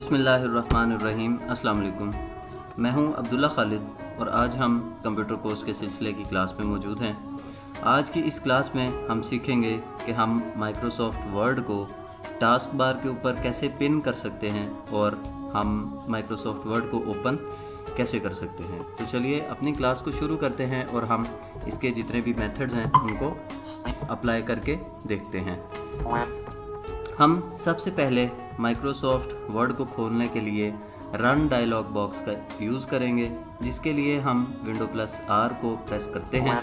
बिस्मिल्लाहिर्रहमानिर्रहीम। अस्सलाम वालेकुम। मैं हूं अब्दुल्ला खालिद और आज हम कंप्यूटर कोर्स के सिलसिले की क्लास में मौजूद हैं। आज की इस क्लास में हम सीखेंगे कि हम माइक्रोसॉफ्ट वर्ड को टास्क बार के ऊपर कैसे पिन कर सकते हैं और हम माइक्रोसॉफ्ट वर्ड को ओपन कैसे कर सकते हैं। तो चलिए अपनी क्लास को शुरू करते हैं और हम इसके जितने भी मेथड्स हैं उनको अप्लाई करके देखते हैं। हम सबसे पहले माइक्रोसॉफ्ट वर्ड को खोलने के लिए रन डायलॉग बॉक्स का यूज़ करेंगे, जिसके लिए हम Windows+R को प्रेस करते हैं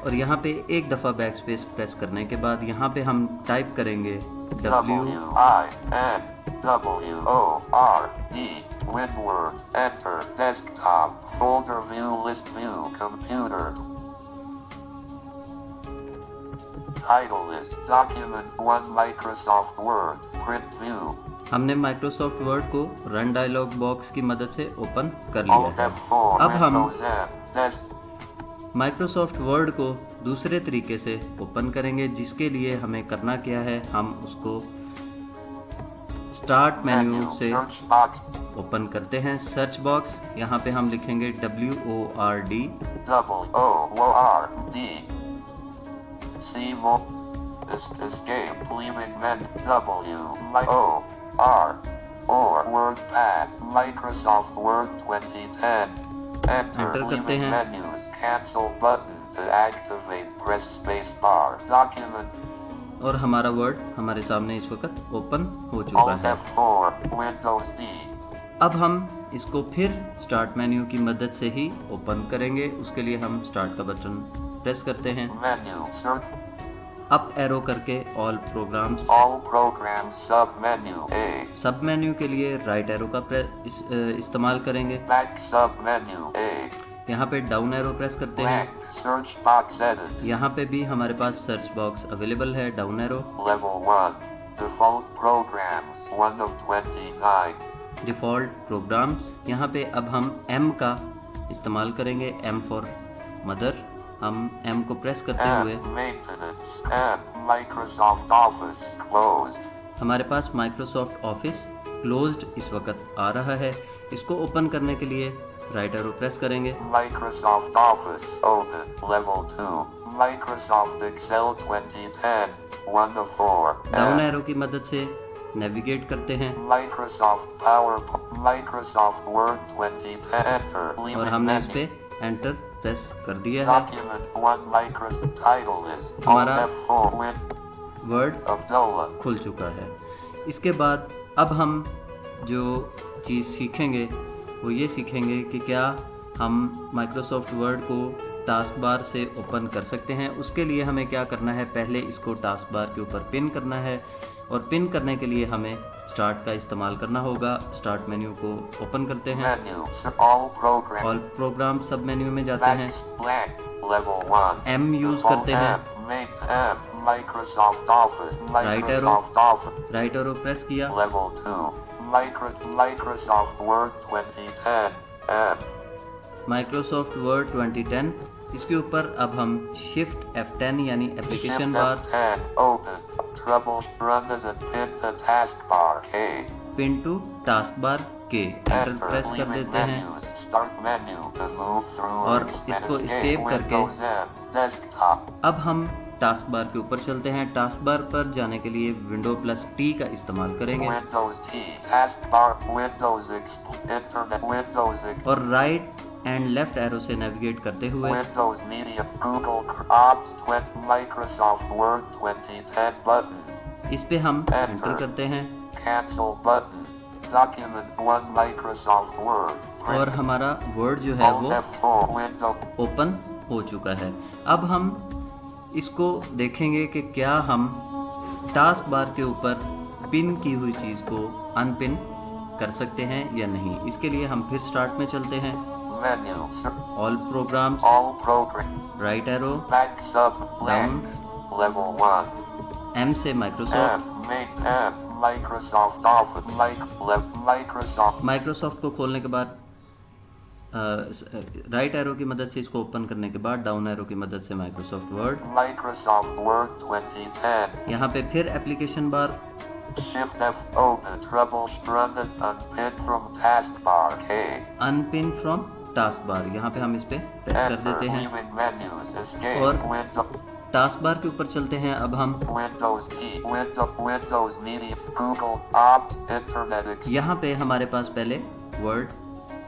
और यहाँ पे एक दफ़ा बैक स्पेस प्रेस करने के बाद यहाँ पे हम टाइप करेंगे WinWord, enter, desktop, folder view, list view, computer. Title list, document 1 Microsoft Word, print view. हमने माइक्रोसॉफ्ट वर्ड को रन डायलॉग बॉक्स की मदद से ओपन कर लिया है। अब हम माइक्रोसॉफ्ट वर्ड को दूसरे तरीके से ओपन करेंगे, जिसके लिए हमें करना क्या है, हम उसको स्टार्ट मेन्यू से ओपन करते हैं। सर्च बॉक्स, यहाँ पे हम लिखेंगे WORD escape, leaving menu, WordPad, Microsoft Word 2010. Enter, leaving menus, cancel button to activate, press space bar, document. और हमारा वर्ड हमारे सामने इस वक्त ओपन हो चुका है। Windows D. अब हम इसको फिर स्टार्ट मेन्यू की मदद से ही ओपन करेंगे। उसके लिए हम स्टार्ट का बटन प्रेस करते हैं, अप एरो करके ऑल प्रोग्राम्स, सब मेन्यू सब मेन्यू के लिए राइट एरो का इस्तेमाल करेंगे। बैक सब मेन्यू यहाँ पे डाउन एरो प्रेस करते हैं, सर्च बॉक्स एडिट, यहाँ पे भी हमारे पास सर्च बॉक्स अवेलेबल है। Down arrow, level 1 default programs 1 of 29, default programs. यहाँ पे अब हम M का इस्तेमाल करेंगे, M फॉर मदर। हम M को प्रेस करते हुए माइक्रोसॉफ्ट ऑफिस क्लोज्ड, हमारे पास माइक्रोसॉफ्ट ऑफिस क्लोज्ड इस वक्त आ रहा है। इसको ओपन करने के लिए राइट एरो प्रेस करेंगे, Microsoft office open, level 2 Microsoft Excel 2010 1 of 4, down arrow की मदद से नेविगेट करते हैं, Microsoft power, Microsoft Word 2010 enter, और हमने इस पे एंटर प्रेस कर दिया है। हमारा वर्ड खुल चुका है। इसके बाद अब हम जो चीज़ सीखेंगे वो ये सीखेंगे कि क्या हम माइक्रोसॉफ्ट वर्ड को टास्क बार से ओपन कर सकते हैं। उसके लिए हमें क्या करना है, पहले इसको टास्क बार के ऊपर पिन करना है और पिन करने के लिए हमें स्टार्ट का इस्तेमाल करना होगा। स्टार्ट मेन्यू को ओपन करते हैं, ऑल प्रोग्राम सब मेन्यू में जाते हैं, M यूज करते हैं, राइट एरो प्रेस किया, माइक्रोसॉफ्ट वर्ड 2010। इसके ऊपर अब हम शिफ्ट F10 यानी application bar, pin to task bar के एंटर प्रेस कर देते हैं और इसको एस्केप करके अब हम टास्क बार के ऊपर चलते हैं। टास्क बार पर जाने के लिए Windows+T का इस्तेमाल करेंगे और राइट एंड लेफ्ट एरो से नेविगेट करते हुए इस पे हम एंटर करते हैं और हमारा वर्ड जो है वो ओपन हो चुका है। अब हम इसको देखेंगे कि क्या हम टास्क बार के ऊपर पिन की हुई चीज़ को अनपिन कर सकते हैं या नहीं। इसके लिए हम फिर स्टार्ट में चलते हैं, all programmes, right arrow, down, M से माइक्रोसॉफ्ट को खोलने के बाद राइट एरो की मदद से इसको ओपन करने के बाद डाउन एरो की मदद से माइक्रोसॉफ्ट वर्ड 2010, यहाँ पे फिर application bar Shift F, open treble run and unpin from taskbar K. Unpin from task bar, यहाँ पे हम इस पे प्रेस कर Enter, देते हैं leaving menus, escape, और window, टास्क बार के ऊपर चलते हैं। अब हम Windows T, Windows Media, Google, Opt, Internet Explorer, यहाँ पे हमारे पास पहले वर्ड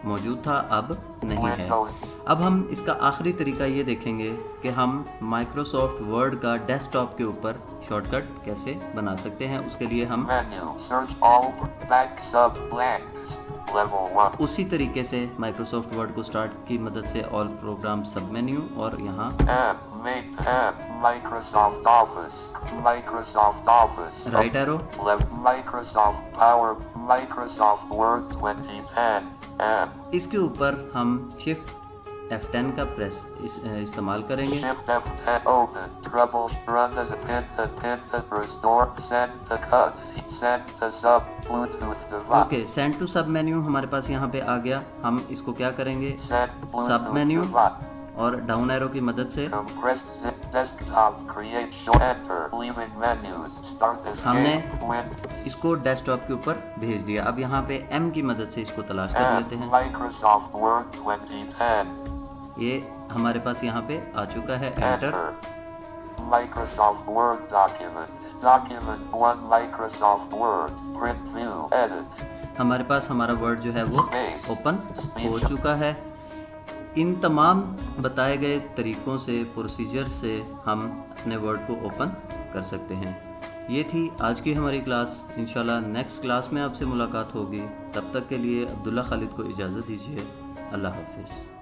मौजूद था, अब नहीं है। Windows, अब हम इसका आखिरी तरीका ये देखेंगे कि हम माइक्रोसॉफ्ट वर्ड का डेस्कटॉप के ऊपर शॉर्टकट कैसे बना सकते हैं। उसके लिए हम menu, search all, back sub blanks, level 1, उसी तरीके से माइक्रोसॉफ्ट वर्ड को स्टार्ट की मदद से ऑल प्रोग्राम सब मेन्यू और यहाँ Microsoft Office, Microsoft Office, right arrow, Microsoft Power, Microsoft Word 2010, M, इसके ऊपर हम शिफ्ट F10 का प्रेस इस्तेमाल करेंगे। Shift F10, open, treble, run as a pin to restore, send to cut, send to sub, Bluetooth device, okay, send to sub menu हमारे पास यहाँ पे आ गया। हम इसको क्या करेंगे, send सब Bluetooth मेन्यू device, और डाउन एरो की मदद से compressed zip desktop, create show, enter, leaving menus, start हमने escape, win, इसको डेस्कटॉप के ऊपर भेज दिया। अब यहाँ पे M की मदद से इसको तलाश कर लेते हैं। Microsoft Word 2010, ये हमारे पास यहाँ पे आ चुका है, enter. enter, Microsoft Word document, document 1, Microsoft Word, print view, edit, हमारे पास हमारा वर्ड जो है वो ओपन हो चुका है। इन तमाम बताए गए तरीकों से, प्रोसीजर से हम अपने वर्ड को ओपन कर सकते हैं। ये थी आज की हमारी क्लास। इंशाल्लाह नेक्स्ट क्लास में आपसे मुलाकात होगी। तब तक के लिए अब्दुल्ला खालिद को इजाज़त दीजिए। अल्लाह हाफिज़।